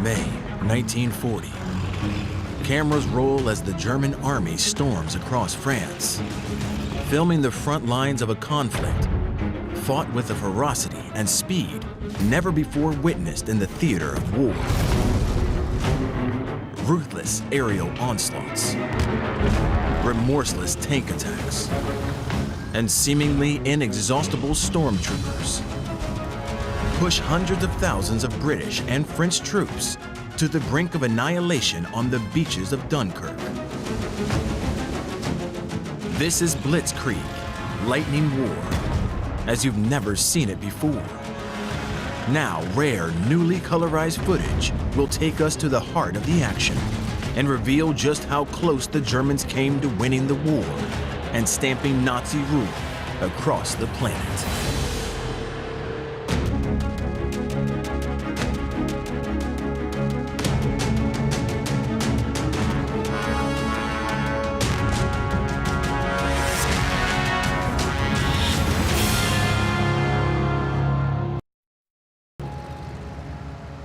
May 1940. Cameras roll as the German army storms across France, filming the front lines of a conflict fought with a ferocity and speed never before witnessed in the theater of war. Ruthless aerial onslaughts, remorseless tank attacks, and seemingly inexhaustible stormtroopers push hundreds of thousands of British and French troops to the brink of annihilation on the beaches of Dunkirk. This is Blitzkrieg, lightning war, as you've never seen it before. Now, rare, newly colorized footage will take us to the heart of the action and reveal just how close the Germans came to winning the war and stamping Nazi rule across the planet.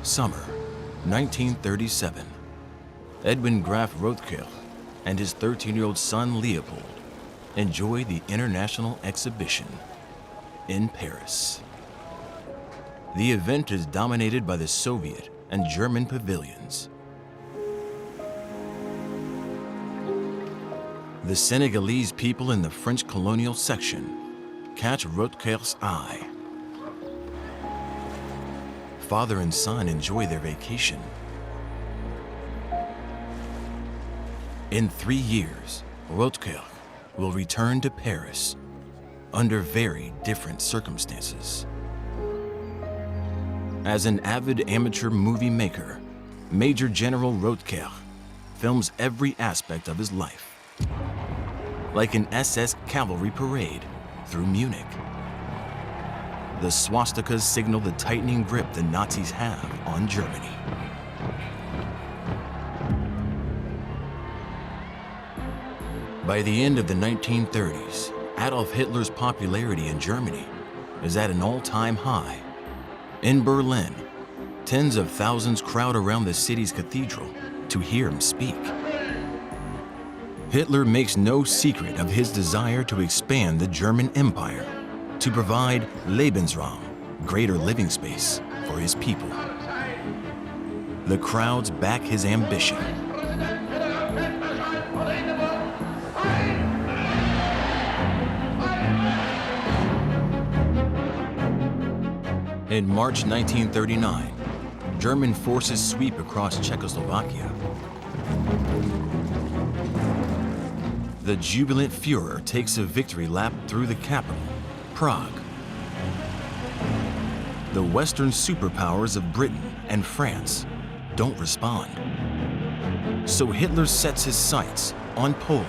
Summer, 1937. Edwin Graf Rothkirch and his 13-year-old son Leopold enjoy the international exhibition in Paris. The event is dominated by the Soviet and German pavilions. The Senegalese people in the French colonial section catch Rothkirch's eye. Father and son enjoy their vacation. In 3 years, Rothkirch will return to Paris under very different circumstances. As an avid amateur movie maker, Major General Rothkirch films every aspect of his life, like an SS cavalry parade through Munich. The swastikas signal the tightening grip the Nazis have on Germany. By the end of the 1930s, Adolf Hitler's popularity in Germany is at an all-time high. In Berlin, tens of thousands crowd around the city's cathedral to hear him speak. Hitler makes no secret of his desire to expand the German Empire, to provide Lebensraum, greater living space, for his people. The crowds back his ambition. In March 1939, German forces sweep across Czechoslovakia. The jubilant Führer takes a victory lap through the capital, Prague. The Western superpowers of Britain and France don't respond. So Hitler sets his sights on Poland.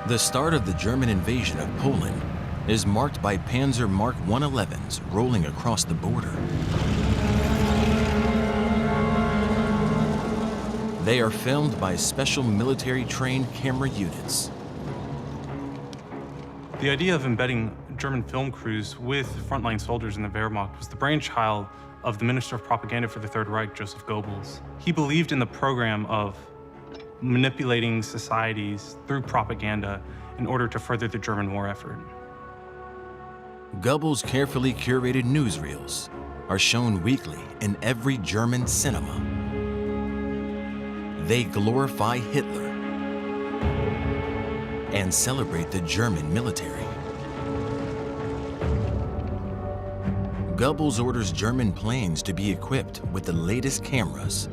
The start of the German invasion of Poland is marked by Panzer Mark 111s rolling across the border. They are filmed by special military-trained camera units. The idea of embedding German film crews with frontline soldiers in the Wehrmacht was the brainchild of the Minister of Propaganda for the Third Reich, Joseph Goebbels. He believed in the program of manipulating societies through propaganda in order to further the German war effort. Goebbels' carefully curated newsreels are shown weekly in every German cinema. They glorify Hitler and celebrate the German military. Goebbels orders German planes to be equipped with the latest cameras.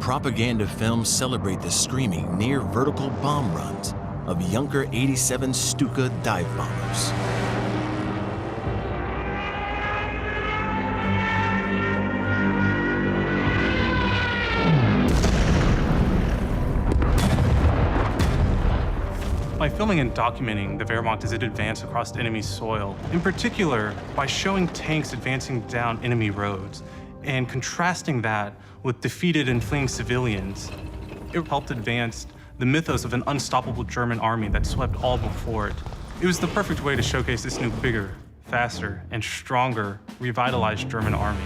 Propaganda films celebrate the screaming near vertical bomb runs of Junker 87 Stuka dive bombers. By filming and documenting the Wehrmacht as it advanced across enemy soil, in particular by showing tanks advancing down enemy roads and contrasting that with defeated and fleeing civilians, it helped advance the mythos of an unstoppable German army that swept all before it. It was the perfect way to showcase this new, bigger, faster, and stronger, revitalized German army.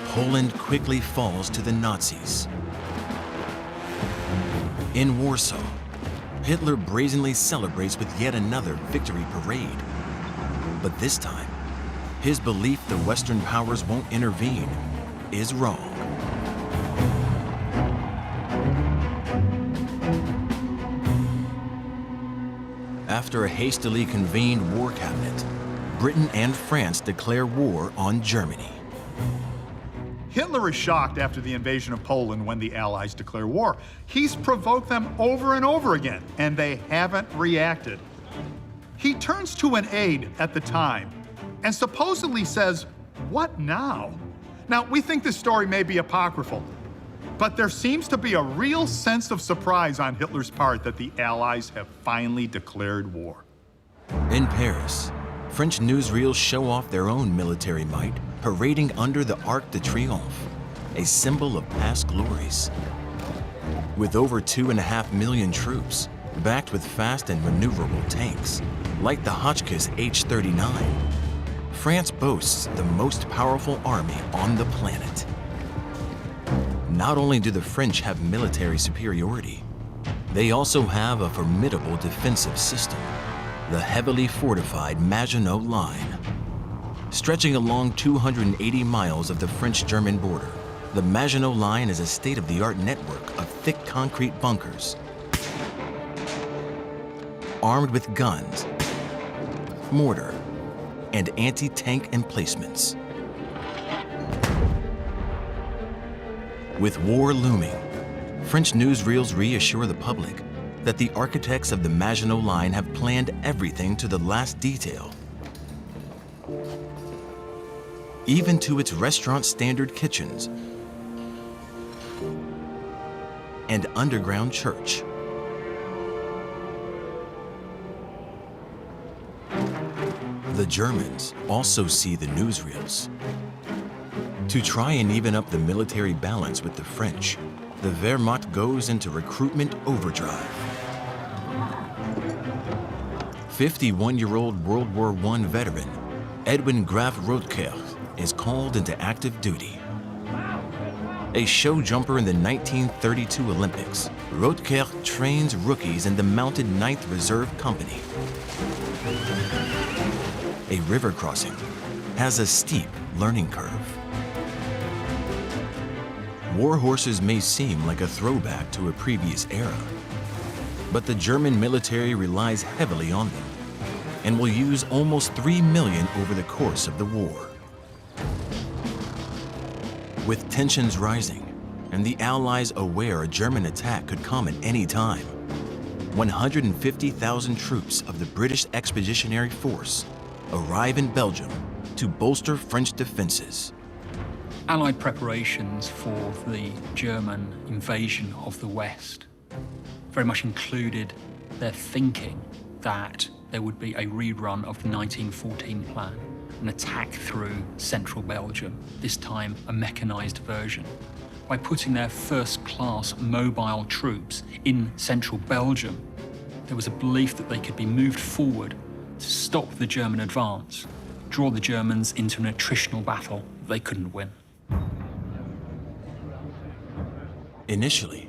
Poland quickly falls to the Nazis. In Warsaw, Hitler brazenly celebrates with yet another victory parade. But this time, his belief the Western powers won't intervene is wrong. After a hastily convened war cabinet, Britain and France declare war on Germany. Hitler is shocked after the invasion of Poland when the Allies declare war. He's provoked them over and over again, and they haven't reacted. He turns to an aide at the time and supposedly says, "What now?" Now, we think this story may be apocryphal, but there seems to be a real sense of surprise on Hitler's part that the Allies have finally declared war. In Paris, French newsreels show off their own military might, parading under the Arc de Triomphe, a symbol of past glories. With over 2.5 million troops, backed with fast and maneuverable tanks, like the Hotchkiss H-39, France boasts the most powerful army on the planet. Not only do the French have military superiority, they also have a formidable defensive system, the heavily fortified Maginot Line. Stretching along 280 miles of the French-German border, the Maginot Line is a state-of-the-art network of thick concrete bunkers, armed with guns, mortar, and anti-tank emplacements. With war looming, French newsreels reassure the public that the architects of the Maginot Line have planned everything to the last detail, even to its restaurant-standard kitchens and underground church. The Germans also see the newsreels. To try and even up the military balance with the French, the Wehrmacht goes into recruitment overdrive. 51-year-old World War I veteran Edwin Graf Rotkirch is called into active duty. A show jumper in the 1932 Olympics, Rotkirch trains rookies in the mounted 9th Reserve Company. A river crossing has a steep learning curve. War horses may seem like a throwback to a previous era, but the German military relies heavily on them and will use almost 3 million over the course of the war. With tensions rising and the Allies aware a German attack could come at any time, 150,000 troops of the British Expeditionary Force arrive in Belgium to bolster French defenses. Allied preparations for the German invasion of the West very much included their thinking that there would be a rerun of the 1914 plan, an attack through central Belgium, this time a mechanized version. By putting their first-class mobile troops in central Belgium, there was a belief that they could be moved forward to stop the German advance, draw the Germans into an attritional battle they couldn't win. Initially,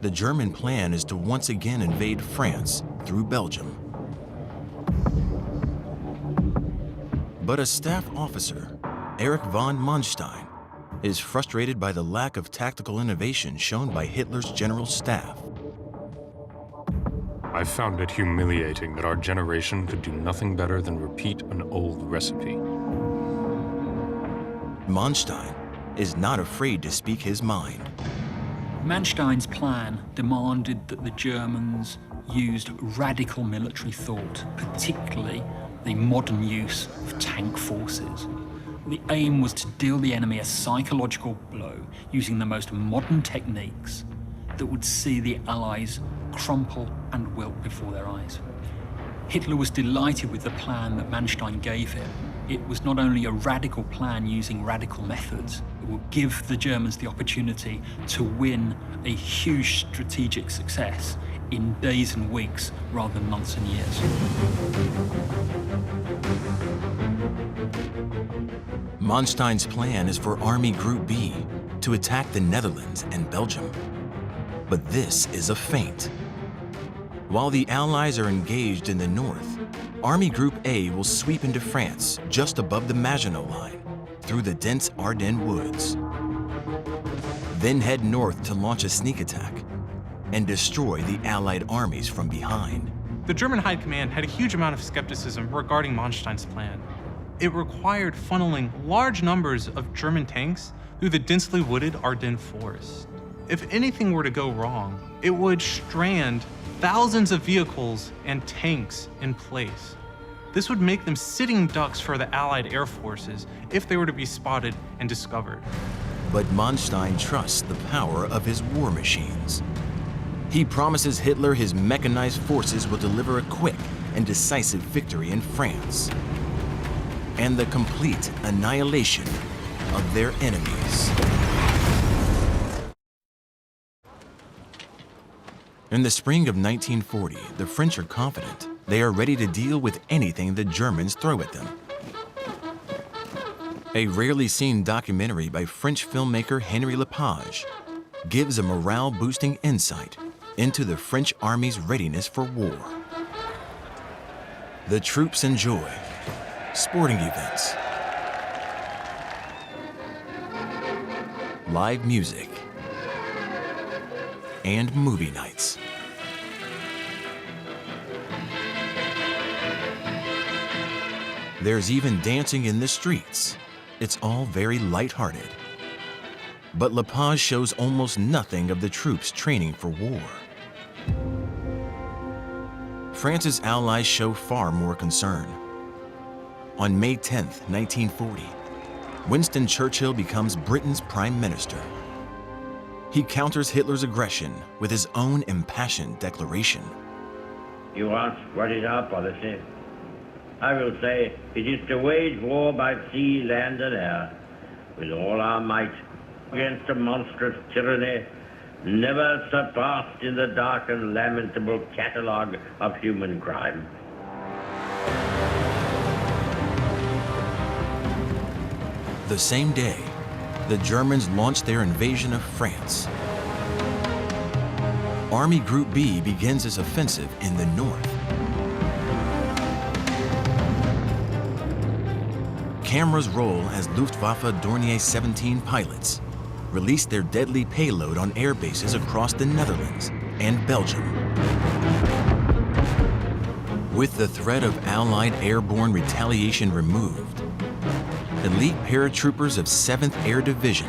the German plan is to once again invade France through Belgium. But a staff officer, Erich von Manstein, is frustrated by the lack of tactical innovation shown by Hitler's general staff. I found it humiliating that our generation could do nothing better than repeat an old recipe. Manstein is not afraid to speak his mind. Manstein's plan demanded that the Germans used radical military thought, particularly the modern use of tank forces. The aim was to deal the enemy a psychological blow using the most modern techniques that would see the Allies crumple and wilt before their eyes. Hitler was delighted with the plan that Manstein gave him. It was not only a radical plan using radical methods, It will give the Germans the opportunity to win a huge strategic success in days and weeks rather than months and years. Manstein's plan is for Army Group B to attack the Netherlands and Belgium. But this is a feint. While the Allies are engaged in the north, Army Group A will sweep into France just above the Maginot Line through the dense Ardennes woods. Then head north to launch a sneak attack and destroy the Allied armies from behind. The German High Command had a huge amount of skepticism regarding Manstein's plan. It required funneling large numbers of German tanks through the densely wooded Ardennes forest. If anything were to go wrong, it would strand thousands of vehicles and tanks in place. This would make them sitting ducks for the Allied air forces if they were to be spotted and discovered. But Manstein trusts the power of his war machines. He promises Hitler his mechanized forces will deliver a quick and decisive victory in France, and the complete annihilation of their enemies. In the spring of 1940, the French are confident they are ready to deal with anything the Germans throw at them. A rarely seen documentary by French filmmaker Henri Lepage gives a morale-boosting insight into the French army's readiness for war. The troops enjoy sporting events, live music, and movie nights. There's even dancing in the streets. It's all very lighthearted. But Lepage shows almost nothing of the troops training for war. France's allies show far more concern. On May 10, 1940, Winston Churchill becomes Britain's Prime Minister. He counters Hitler's aggression with his own impassioned declaration. You ask what is our policy? I will say it is to wage war by sea, land, and air, with all our might, against a monstrous tyranny never surpassed in the dark and lamentable catalogue of human crime. The same day, the Germans launched their invasion of France. Army Group B begins its offensive in the north. Cameras roll as Luftwaffe Dornier 17 pilots release their deadly payload on air bases across the Netherlands and Belgium. With the threat of Allied airborne retaliation removed, elite paratroopers of 7th Air Division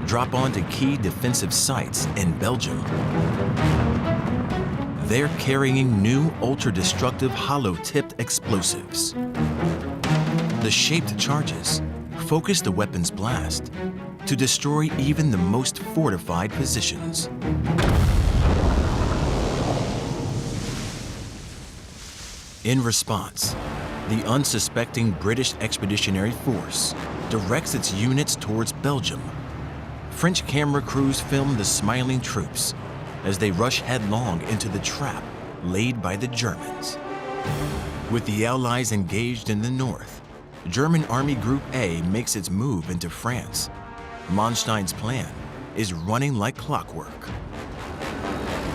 drop onto key defensive sites in Belgium. They're carrying new ultra-destructive hollow-tipped explosives. The shaped charges focus the weapon's blast to destroy even the most fortified positions. In response, the unsuspecting British Expeditionary Force directs its units towards Belgium. French camera crews film the smiling troops as they rush headlong into the trap laid by the Germans. With the Allies engaged in the north, German Army Group A makes its move into France. Manstein's plan is running like clockwork.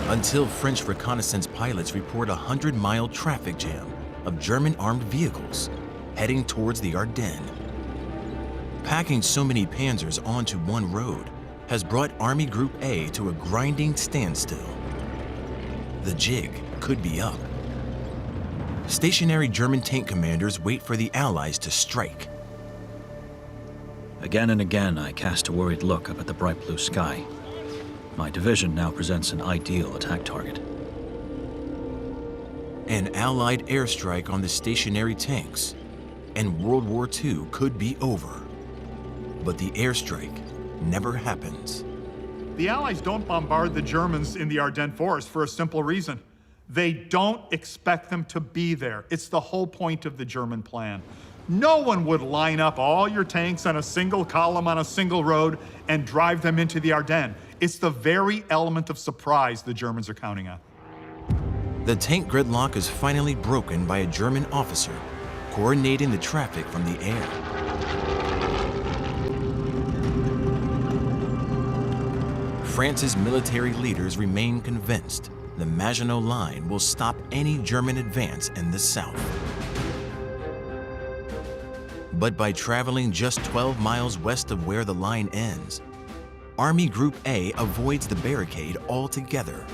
Until French reconnaissance pilots report a 100-mile traffic jam of German armed vehicles heading towards the Ardennes. Packing so many panzers onto one road has brought Army Group A to a grinding standstill. The jig could be up. Stationary German tank commanders wait for the Allies to strike. Again and again, I cast a worried look up at the bright blue sky. My division now presents an ideal attack target. An Allied airstrike on the stationary tanks, and World War II could be over. But the airstrike never happens. The Allies don't bombard the Germans in the Ardennes forest for a simple reason. They don't expect them to be there. It's the whole point of the German plan. No one would line up all your tanks on a single column on a single road and drive them into the Ardennes. It's the very element of surprise the Germans are counting on. The tank gridlock is finally broken by a German officer coordinating the traffic from the air. France's military leaders remain convinced the Maginot Line will stop any German advance in the south. But by traveling just 12 miles west of where the line ends, Army Group A avoids the barricade altogether.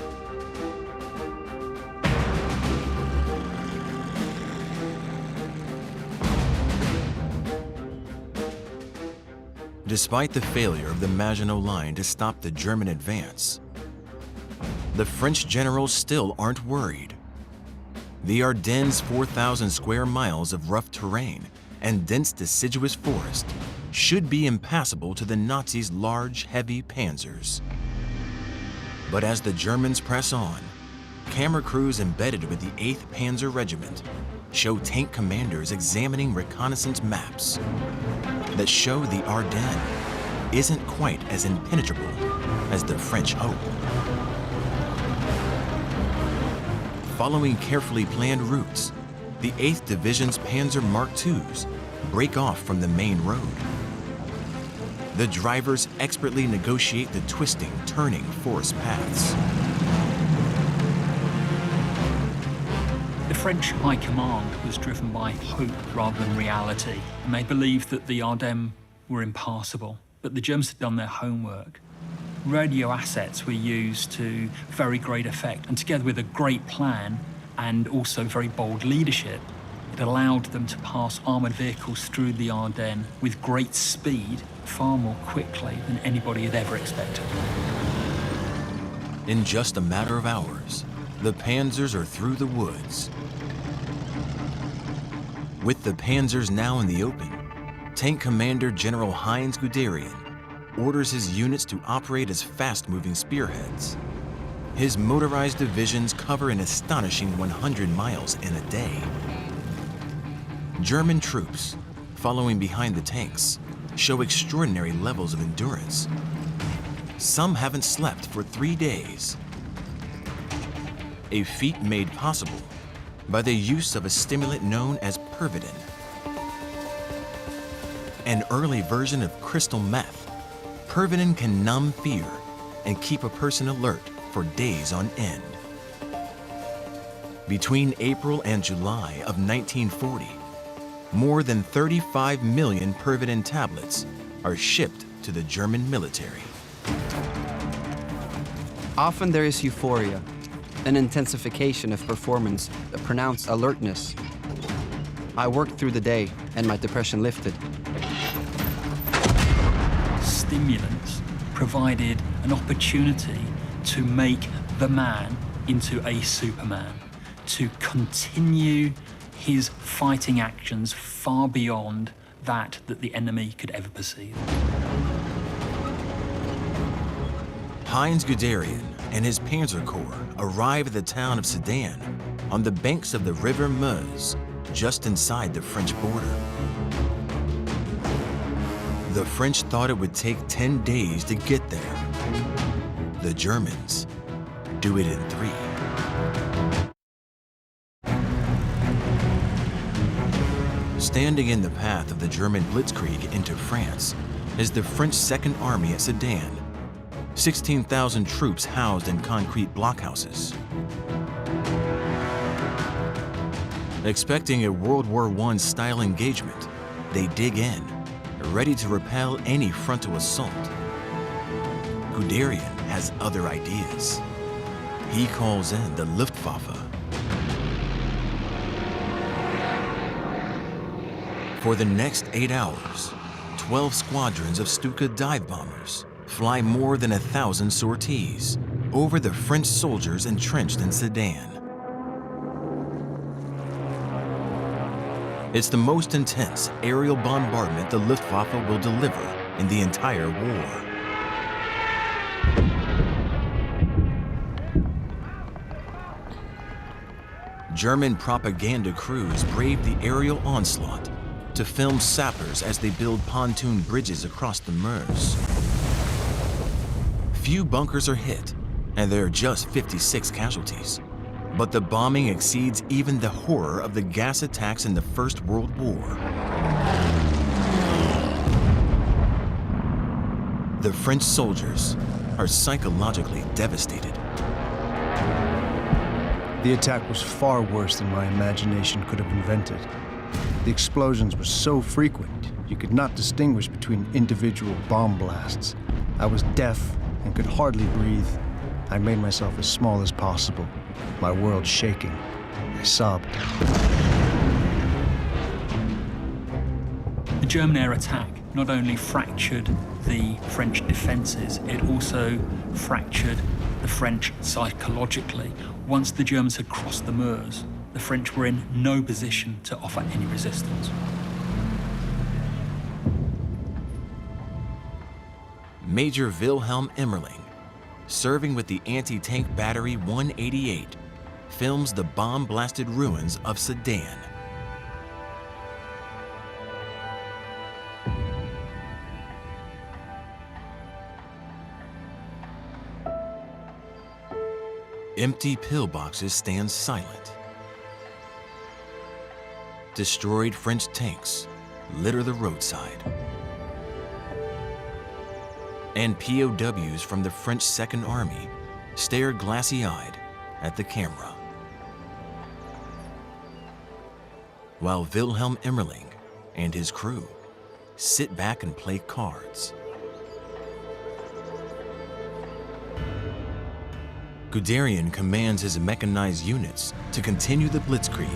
Despite the failure of the Maginot Line to stop the German advance, the French generals still aren't worried. The Ardennes' 4,000 square miles of rough terrain and dense deciduous forest should be impassable to the Nazis' large, heavy panzers. But as the Germans press on, camera crews embedded with the 8th Panzer Regiment show tank commanders examining reconnaissance maps that show the Ardennes isn't quite as impenetrable as the French hope. Following carefully planned routes, the 8th Division's Panzer Mark IIs break off from the main road. The drivers expertly negotiate the twisting, turning forest paths. The French High Command was driven by hope rather than reality, and they believed that the Ardennes were impassable, but the Germans had done their homework. Radio assets were used to very great effect, and together with a great plan and also very bold leadership, it allowed them to pass armoured vehicles through the Ardennes with great speed, far more quickly than anybody had ever expected. In just a matter of hours, the panzers are through the woods. With the panzers now in the open, Tank Commander General Heinz Guderian orders his units to operate as fast-moving spearheads. His motorized divisions cover an astonishing 100 miles in a day. German troops, following behind the tanks, show extraordinary levels of endurance. Some haven't slept for 3 days. A feat made possible by the use of a stimulant known as Pervitin, an early version of crystal meth. Pervitin can numb fear and keep a person alert for days on end. Between April and July of 1940, more than 35 million Pervitin tablets are shipped to the German military. Often there is euphoria, an intensification of performance, a pronounced alertness. I worked through the day and my depression lifted. Stimulants provided an opportunity to make the man into a Superman, to continue his fighting actions far beyond that the enemy could ever perceive. Heinz Guderian and his Panzer Corps arrive at the town of Sedan on the banks of the River Meuse, just inside the French border. The French thought it would take 10 days to get there. The Germans do it in 3. Standing in the path of the German Blitzkrieg into France is the French Second Army at Sedan, 16,000 troops housed in concrete blockhouses. Expecting a World War I-style engagement, they dig in, ready to repel any frontal assault. Guderian has other ideas. He calls in the Luftwaffe. For the next 8 hours, 12 squadrons of Stuka dive bombers fly more than 1,000 sorties over the French soldiers entrenched in Sedan. It's the most intense aerial bombardment the Luftwaffe will deliver in the entire war. German propaganda crews brave the aerial onslaught to film sappers as they build pontoon bridges across the Meuse. Few bunkers are hit, and there are just 56 casualties. But the bombing exceeds even the horror of the gas attacks in the First World War. The French soldiers are psychologically devastated. The attack was far worse than my imagination could have invented. The explosions were so frequent, you could not distinguish between individual bomb blasts. I was deaf and could hardly breathe. I made myself as small as possible, my world shaking. I sobbed. The German air attack not only fractured the French defenses, it also fractured the French psychologically. Once the Germans had crossed the Meuse, the French were in no position to offer any resistance. Major Wilhelm Emmerling, serving with the anti-tank battery 188, films the bomb-blasted ruins of Sedan. Empty pillboxes stand silent. Destroyed French tanks litter the roadside. And POWs from the French Second Army stare glassy-eyed at the camera. While Wilhelm Emmerling and his crew sit back and play cards. Guderian commands his mechanized units to continue the Blitzkrieg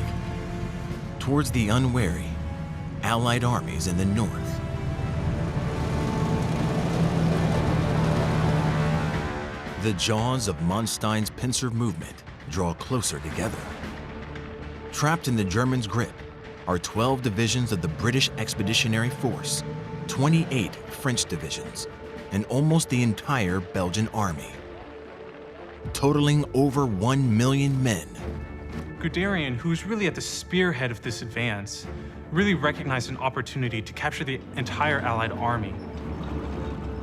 towards the unwary Allied armies in the north. The jaws of Manstein's pincer movement draw closer together. Trapped in the Germans' grip are 12 divisions of the British Expeditionary Force, 28 French divisions, and almost the entire Belgian army, totaling over 1 million men. Guderian, who was really at the spearhead of this advance, really recognized an opportunity to capture the entire Allied army.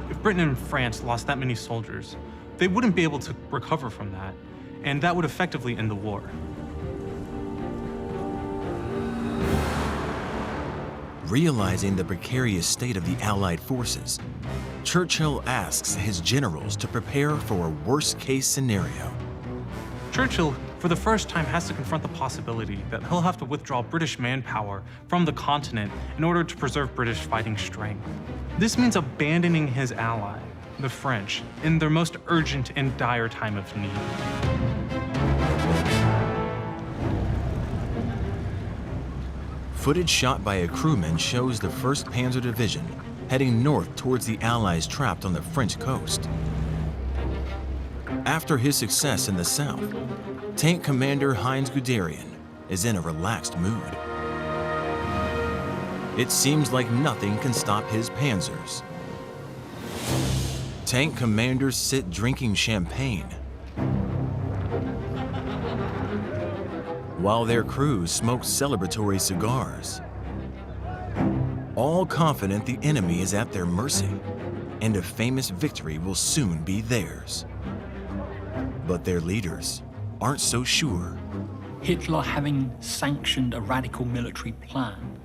If Britain and France lost that many soldiers, they wouldn't be able to recover from that, and that would effectively end the war. Realizing the precarious state of the Allied forces, Churchill asks his generals to prepare for a worst-case scenario. Churchill, for the first time, has to confront the possibility that he'll have to withdraw British manpower from the continent in order to preserve British fighting strength. This means abandoning his ally, the French, in their most urgent and dire time of need. Footage shot by a crewman shows the 1st Panzer Division heading north towards the Allies trapped on the French coast. After his success in the south, Tank Commander Heinz Guderian is in a relaxed mood. It seems like nothing can stop his panzers. Tank commanders sit drinking champagne, while their crews smoke celebratory cigars, all confident the enemy is at their mercy and a famous victory will soon be theirs. But their leaders aren't so sure. Hitler, having sanctioned a radical military plan,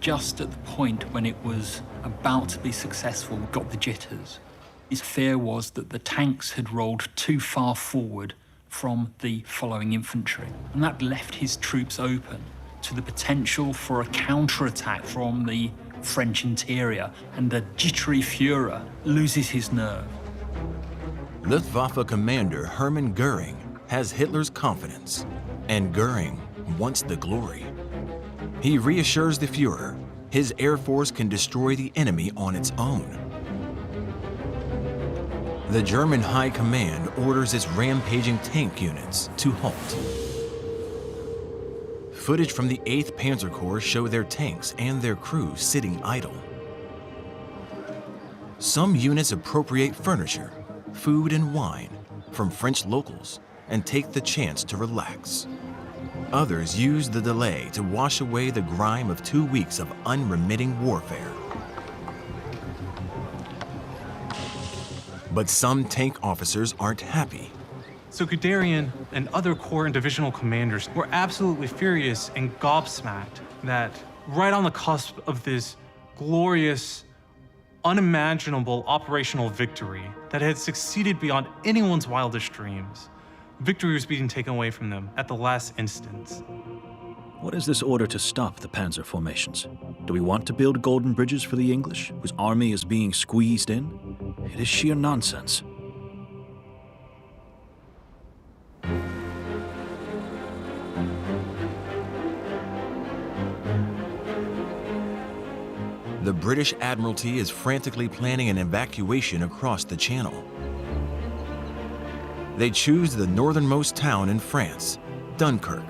just at the point when it was about to be successful, got the jitters. His fear was that the tanks had rolled too far forward from the following infantry, and that left his troops open to the potential for a counterattack from the French interior, and the jittery Führer loses his nerve. Luftwaffe commander Hermann Goering has Hitler's confidence, and Goering wants the glory. He reassures the Führer his air force can destroy the enemy on its own. The German High Command orders its rampaging tank units to halt. Footage from the 8th Panzer Corps show their tanks and their crews sitting idle. Some units appropriate furniture, food and wine from French locals and take the chance to relax. Others used the delay to wash away the grime of 2 weeks of unremitting warfare. But some tank officers aren't happy. So Guderian and other corps and divisional commanders were absolutely furious and gobsmacked that right on the cusp of this glorious, unimaginable operational victory that had succeeded beyond anyone's wildest dreams, victory was being taken away from them at the last instance. What is this order to stop the panzer formations? Do we want to build golden bridges for the English, whose army is being squeezed in? It is sheer nonsense. The British Admiralty is frantically planning an evacuation across the Channel. They choose the northernmost town in France, Dunkirk.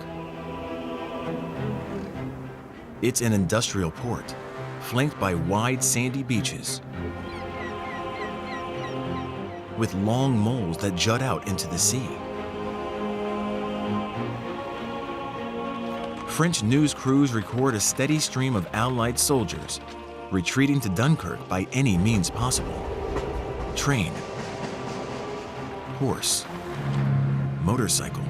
It's an industrial port, flanked by wide sandy beaches, with long moles that jut out into the sea. French news crews record a steady stream of Allied soldiers retreating to Dunkirk by any means possible. Train, horse, motorcycle.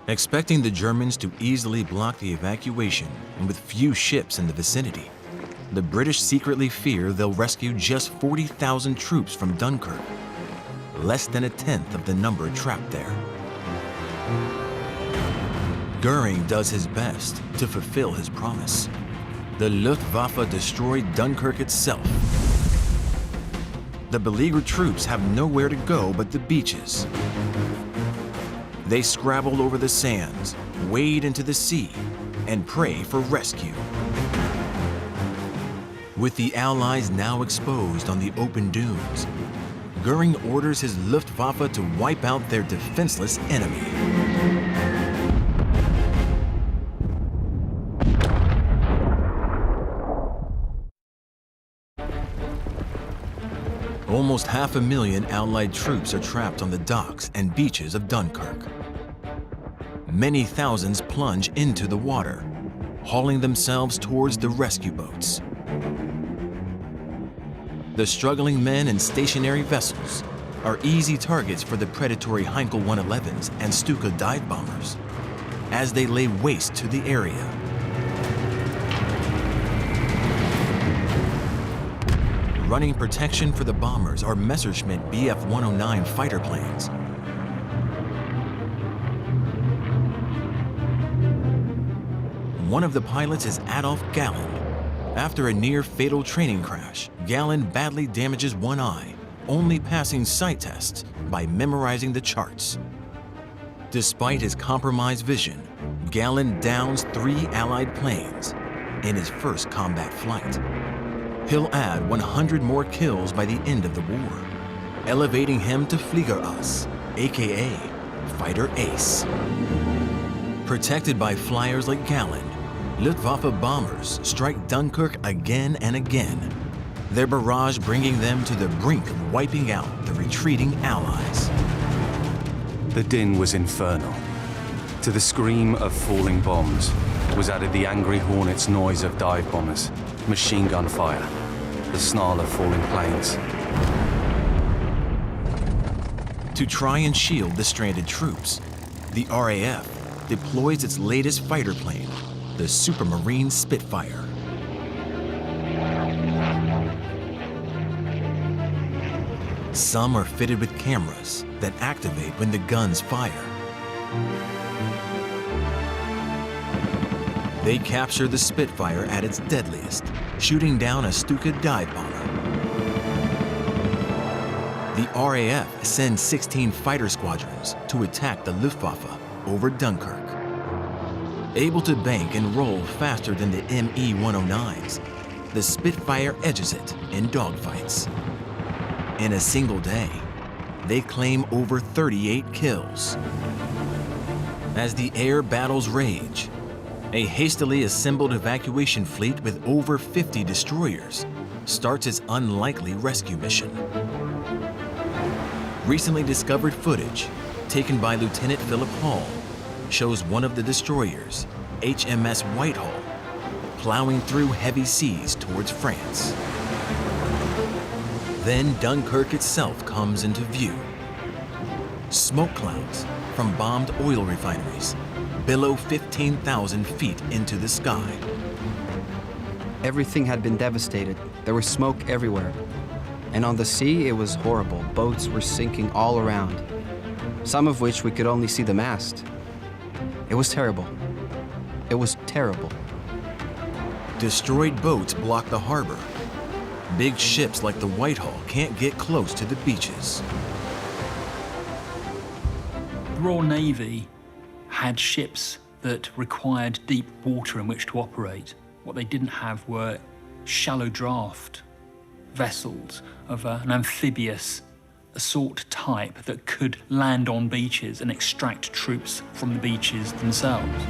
Expecting the Germans to easily block the evacuation and with few ships in the vicinity, the British secretly fear they'll rescue just 40,000 troops from Dunkirk, less than a tenth of the number trapped there. Goering does his best to fulfill his promise. The Luftwaffe destroyed Dunkirk itself. The beleaguered troops have nowhere to go but the beaches. They scrabble over the sands, wade into the sea, and pray for rescue. With the Allies now exposed on the open dunes, Goering orders his Luftwaffe to wipe out their defenseless enemy. Almost 500,000 Allied troops are trapped on the docks and beaches of Dunkirk. Many thousands plunge into the water, hauling themselves towards the rescue boats. The struggling men in stationary vessels are easy targets for the predatory Heinkel 111s and Stuka dive bombers as they lay waste to the area. Running protection for the bombers are Messerschmitt Bf-109 fighter planes. One of the pilots is Adolf Galland. After a near-fatal training crash, Galland badly damages one eye, only passing sight tests by memorizing the charts. Despite his compromised vision, Galland downs 3 Allied planes in his first combat flight. He'll add 100 more kills by the end of the war, elevating him to Fliegerass, aka Fighter Ace. Protected by flyers like Galland, Luftwaffe bombers strike Dunkirk again and again, their barrage bringing them to the brink of wiping out the retreating Allies. The din was infernal. To the scream of falling bombs was added the angry Hornets' noise of dive bombers, machine gun fire, the snarl of falling planes. To try and shield the stranded troops, the RAF deploys its latest fighter plane, the Supermarine Spitfire. Some are fitted with cameras that activate when the guns fire. They capture the Spitfire at its deadliest, shooting down a Stuka dive bomber. The RAF sends 16 fighter squadrons to attack the Luftwaffe over Dunkirk. Able to bank and roll faster than the ME-109s, the Spitfire edges it in dogfights. In a single day, they claim over 38 kills. As the air battles rage, a hastily assembled evacuation fleet with over 50 destroyers starts its unlikely rescue mission. Recently discovered footage, taken by Lieutenant Philip Hall, shows one of the destroyers, HMS Whitehall, plowing through heavy seas towards France. Then Dunkirk itself comes into view. Smoke clouds from bombed oil refineries billow 15,000 feet into the sky. Everything had been devastated. There was smoke everywhere. And on the sea, it was horrible. Boats were sinking all around, some of which we could only see the mast. It was terrible. It was terrible. Destroyed boats block the harbor. Big ships like the Whitehall can't get close to the beaches. The Royal Navy had ships that required deep water in which to operate. What they didn't have were shallow draft vessels of an amphibious assault type that could land on beaches and extract troops from the beaches themselves.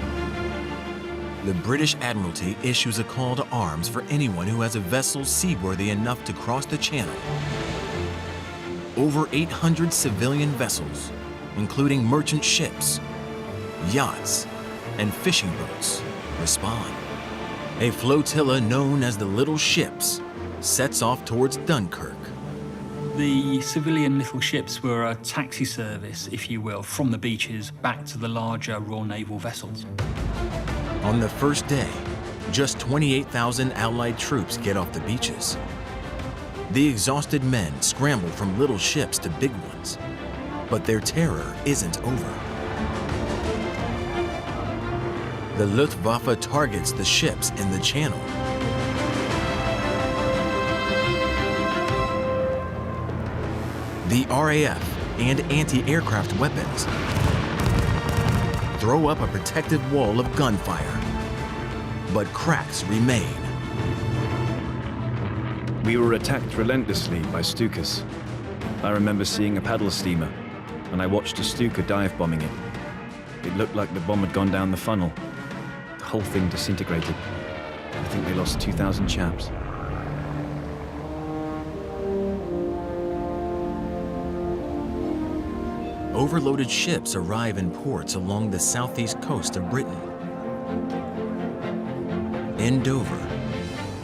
The British Admiralty issues a call to arms for anyone who has a vessel seaworthy enough to cross the channel. Over 800 civilian vessels, including merchant ships, yachts, and fishing boats, respond. A flotilla known as the Little Ships sets off towards Dunkirk. The civilian little ships were a taxi service, if you will, from the beaches back to the larger Royal Naval vessels. On the first day, just 28,000 Allied troops get off the beaches. The exhausted men scramble from little ships to big ones, but their terror isn't over. The Luftwaffe targets the ships in the channel. The RAF and anti-aircraft weapons throw up a protective wall of gunfire, but cracks remain. We were attacked relentlessly by Stukas. I remember seeing a paddle steamer, and I watched a Stuka dive bombing it. It looked like the bomb had gone down the funnel. The whole thing disintegrated. I think they lost 2,000 chaps. Overloaded ships arrive in ports along the southeast coast of Britain. In Dover,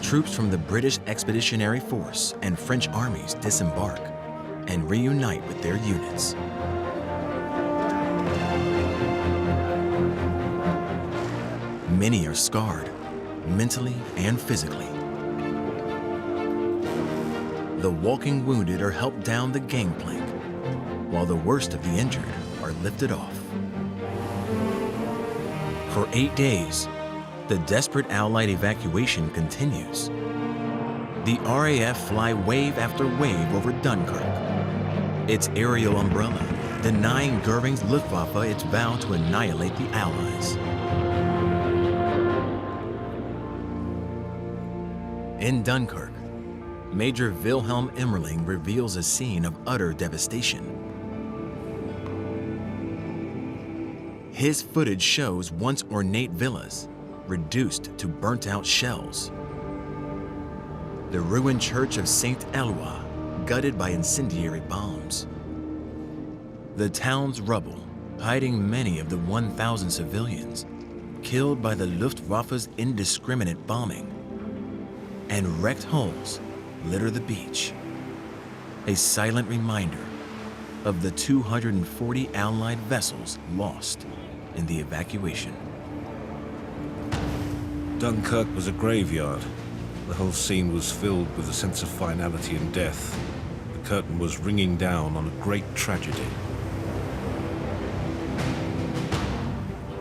troops from the British Expeditionary Force and French armies disembark and reunite with their units. Many are scarred, mentally and physically. The walking wounded are helped down the gangplank, while the worst of the injured are lifted off. For 8 days, the desperate Allied evacuation continues. The RAF fly wave after wave over Dunkirk, its aerial umbrella denying Goering's Luftwaffe its vow to annihilate the Allies. In Dunkirk, Major Wilhelm Emmerling reveals a scene of utter devastation. His footage shows once ornate villas reduced to burnt-out shells. The ruined church of Saint Eloi gutted by incendiary bombs. The town's rubble hiding many of the 1,000 civilians killed by the Luftwaffe's indiscriminate bombing. And wrecked hulls litter the beach, a silent reminder of the 240 Allied vessels lost in the evacuation. Dunkirk was a graveyard. The whole scene was filled with a sense of finality and death. The curtain was ringing down on a great tragedy.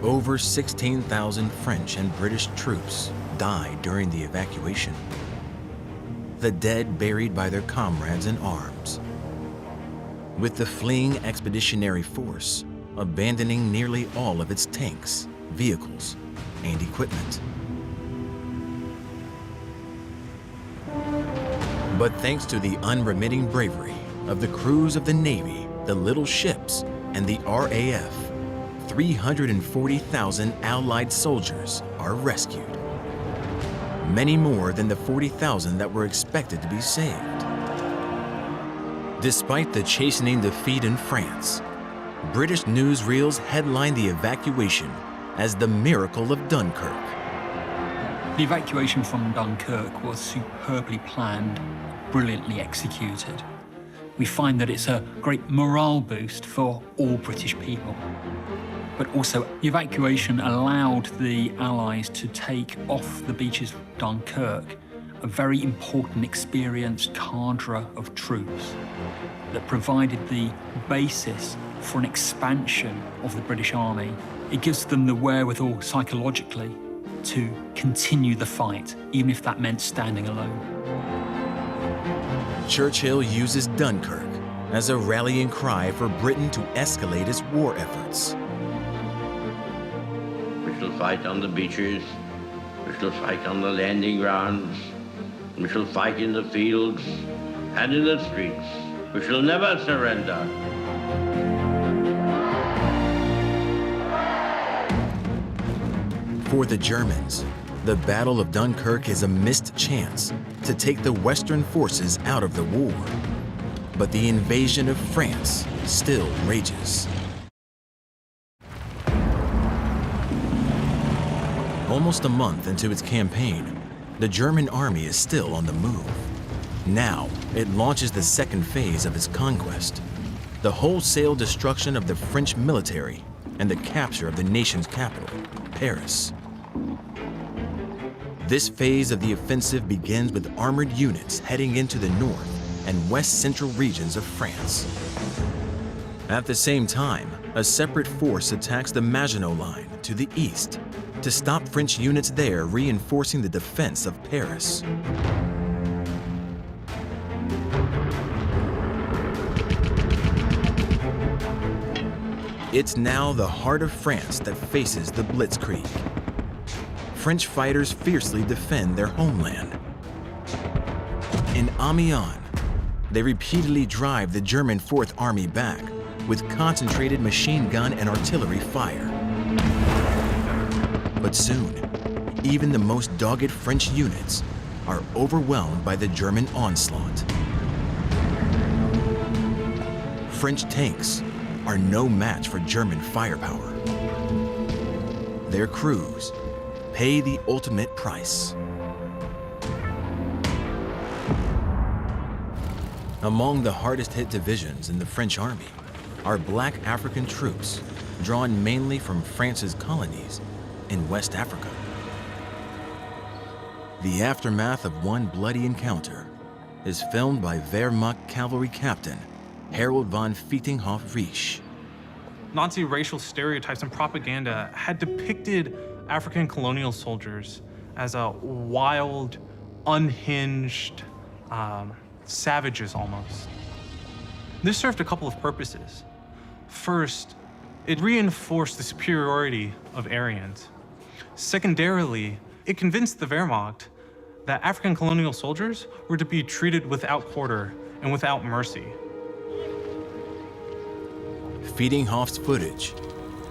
Over 16,000 French and British troops died during the evacuation. The dead buried by their comrades in arms. With the fleeing expeditionary force abandoning nearly all of its tanks, vehicles, and equipment. But thanks to the unremitting bravery of the crews of the Navy, the Little Ships, and the RAF, 340,000 Allied soldiers are rescued. Many more than the 40,000 that were expected to be saved. Despite the chastening defeat in France, British newsreels headline the evacuation as the Miracle of Dunkirk. The evacuation from Dunkirk was superbly planned, brilliantly executed. We find that it's a great morale boost for all British people. But also, the evacuation allowed the Allies to take off the beaches of Dunkirk a very important, experienced cadre of troops that provided the basis for an expansion of the British Army. It gives them the wherewithal psychologically to continue the fight, even if that meant standing alone. Churchill uses Dunkirk as a rallying cry for Britain to escalate its war efforts. We shall fight on the beaches, we shall fight on the landing grounds, we shall fight in the fields and in the streets. We shall never surrender. For the Germans, the Battle of Dunkirk is a missed chance to take the Western forces out of the war. But the invasion of France still rages. Almost a month into its campaign, the German army is still on the move. Now, it launches the second phase of its conquest, the wholesale destruction of the French military and the capture of the nation's capital, Paris. This phase of the offensive begins with armored units heading into the north and west central regions of France. At the same time, a separate force attacks the Maginot Line to the east to stop French units there reinforcing the defense of Paris. It's now the heart of France that faces the Blitzkrieg. French fighters fiercely defend their homeland. In Amiens, they repeatedly drive the German Fourth Army back with concentrated machine gun and artillery fire. But soon, even the most dogged French units are overwhelmed by the German onslaught. French tanks are no match for German firepower. Their crews pay the ultimate price. Among the hardest hit divisions in the French army are Black African troops drawn mainly from France's colonies in West Africa. The aftermath of one bloody encounter is filmed by Wehrmacht cavalry captain Harold von Vietinghoff-Riesch. Nazi racial stereotypes and propaganda had depicted African colonial soldiers as a wild, unhinged, savages almost. This served a couple of purposes. First, it reinforced the superiority of Aryans. Secondarily, it convinced the Wehrmacht that African colonial soldiers were to be treated without quarter and without mercy. Vietinghoff's footage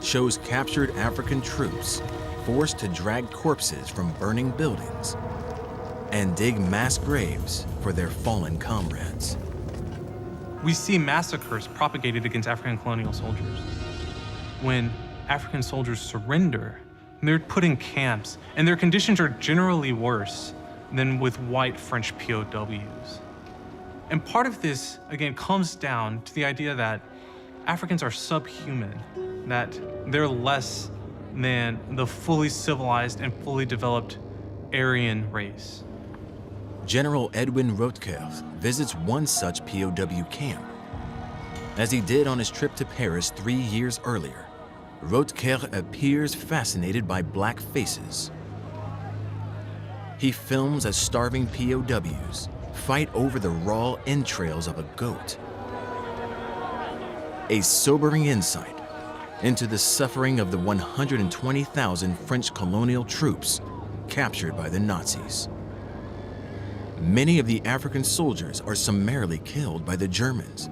shows captured African troops forced to drag corpses from burning buildings and dig mass graves for their fallen comrades. We see massacres propagated against African colonial soldiers. When African soldiers surrender, they're put in camps, and their conditions are generally worse than with white French POWs. And part of this, again, comes down to the idea that Africans are subhuman, that they're less than the fully civilized and fully developed Aryan race. General Edwin Rotker visits one such POW camp. As he did on his trip to Paris 3 years earlier, Rotker appears fascinated by black faces. He films as starving POWs fight over the raw entrails of a goat. A sobering insight into the suffering of the 120,000 French colonial troops captured by the Nazis. Many of the African soldiers are summarily killed by the Germans,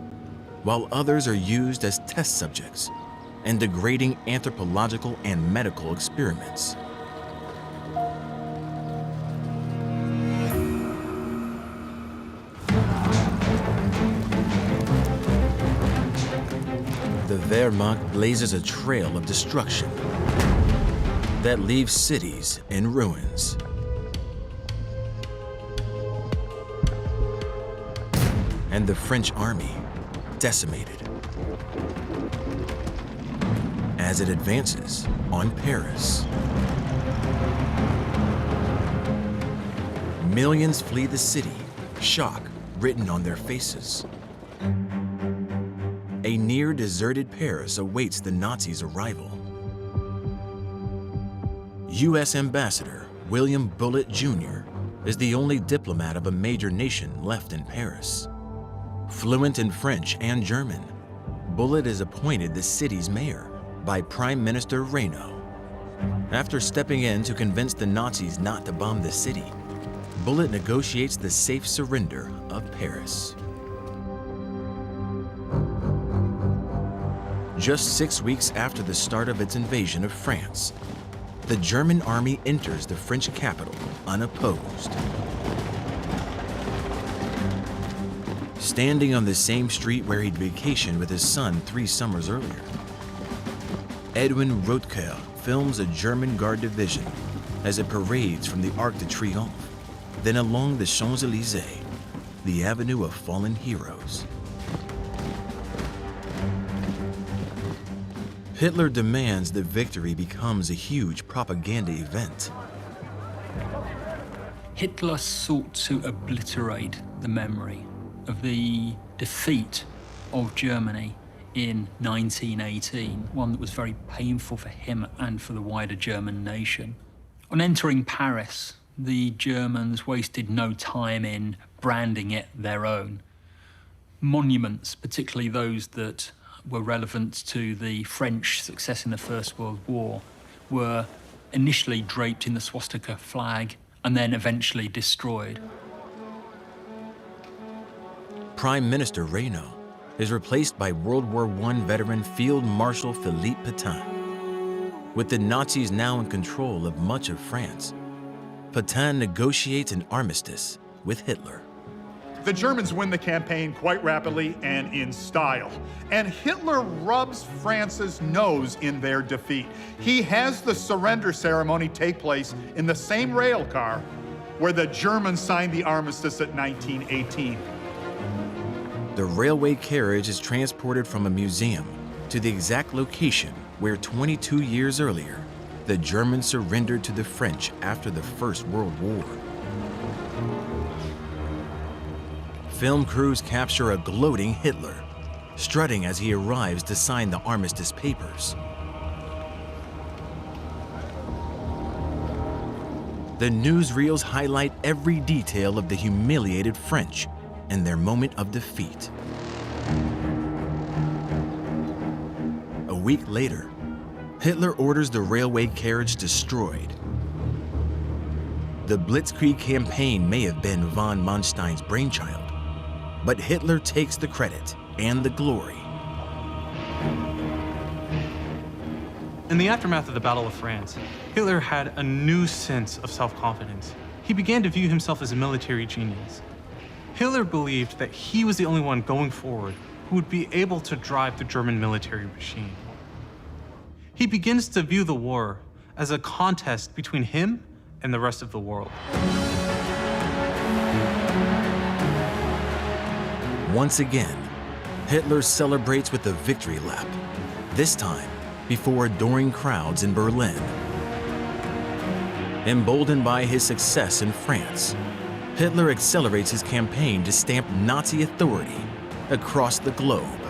while others are used as test subjects in degrading anthropological and medical experiments. The the Wehrmacht blazes a trail of destruction that leaves cities in ruins. And the French army decimated as it advances on Paris. Millions flee the city, shock written on their faces. A near-deserted Paris awaits the Nazis' arrival. U.S. Ambassador William Bullitt Jr. is the only diplomat of a major nation left in Paris. Fluent in French and German, Bullitt is appointed the city's mayor by Prime Minister Reynaud. After stepping in to convince the Nazis not to bomb the city, Bullitt negotiates the safe surrender of Paris. Just 6 weeks after the start of its invasion of France, the German army enters the French capital unopposed. Standing on the same street where he'd vacationed with his son 3 summers earlier, Edwin Rotker films a German Guard division as it parades from the Arc de Triomphe, then along the Champs-Élysées, the avenue of fallen heroes. Hitler demands that victory becomes a huge propaganda event. Hitler sought to obliterate the memory of the defeat of Germany in 1918, one that was very painful for him and for the wider German nation. On entering Paris, the Germans wasted no time in branding it their own. Monuments, particularly those that were relevant to the French success in the First World War, were initially draped in the swastika flag and then eventually destroyed. Prime Minister Reynaud is replaced by World War I veteran Field Marshal Philippe Pétain. With the Nazis now in control of much of France, Pétain negotiates an armistice with Hitler. The Germans win the campaign quite rapidly and in style. And Hitler rubs France's nose in their defeat. He has the surrender ceremony take place in the same rail car where the Germans signed the armistice at 1918. The railway carriage is transported from a museum to the exact location where 22 years earlier, the Germans surrendered to the French after the First World War. Film crews capture a gloating Hitler, strutting as he arrives to sign the armistice papers. The newsreels highlight every detail of the humiliated French and their moment of defeat. A week later, Hitler orders the railway carriage destroyed. The Blitzkrieg campaign may have been von Manstein's brainchild, but Hitler takes the credit and the glory. In the aftermath of the Battle of France, Hitler had a new sense of self-confidence. He began to view himself as a military genius. Hitler believed that he was the only one going forward who would be able to drive the German military machine. He begins to view the war as a contest between him and the rest of the world. Once again, Hitler celebrates with a victory lap, this time before adoring crowds in Berlin. Emboldened by his success in France, Hitler accelerates his campaign to stamp Nazi authority across the globe.